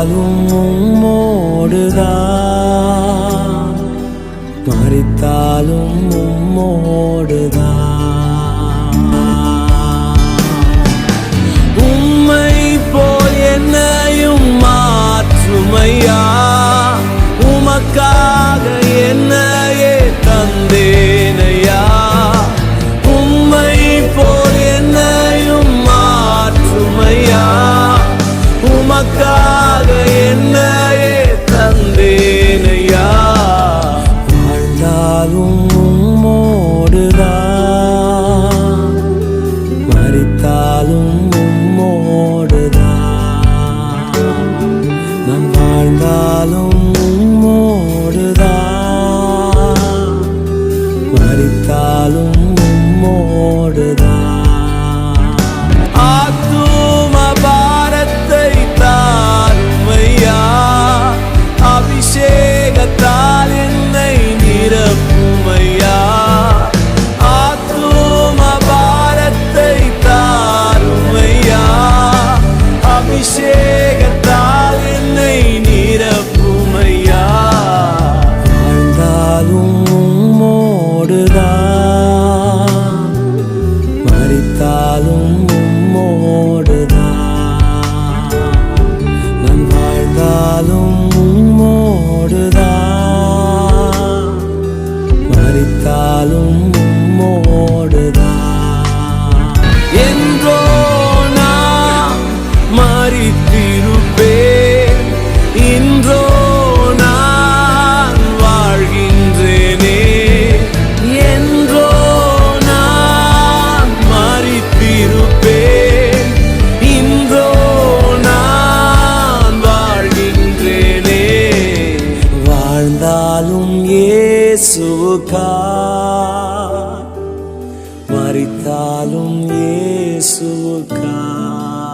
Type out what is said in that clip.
வாழ்ந்தாலும் உம்மோடுதான், மரித்தாலும் உம்மோடுதான். உம்மை போல் என்னையும் மாற்றுமையா, உமக்காக என்னையே தந்தேனையா. உம்மை போல் என்னையும் மாற்றுமையா, உமக்காக என்னையே தந்தேனையா. வாழ்ந்தாலும் உம்மோடுதான், மரித்தாலும் உம்மோடுதான். நான் வாழ்ந்தாலும் உம்மோடுதான், மரித்தாலும் உம்மோடுதான். ஆத்தும பாரத்தை தாருமையா, அபிஷேகத்தால் என்னை நிரப்புமையா. ஆத்தும பாரத்தை தாருமையா, அபிஷேகத்தால் என்னை நிரப்புமையா. வாழ்ந்தாலும் உம்மோடுதான், மரித்தாலும் உம்மோடுதான். நான் வாழ்ந்தாலும் உம்மோடுதான், மரித்தாலும் உம்மோடுதான். என்றோ நான் மரித்திருப்பேன், இன்றோ நான் வாழ்கின்றேனே. என்றோ நான் மரித்திருப்பேன், இன்றோ நான் வாழ்கின்றேனே. வாழ்ந்தாலும் இயேசுவுக்காய், மரித்தாலும் இயேசுவுக்காய்.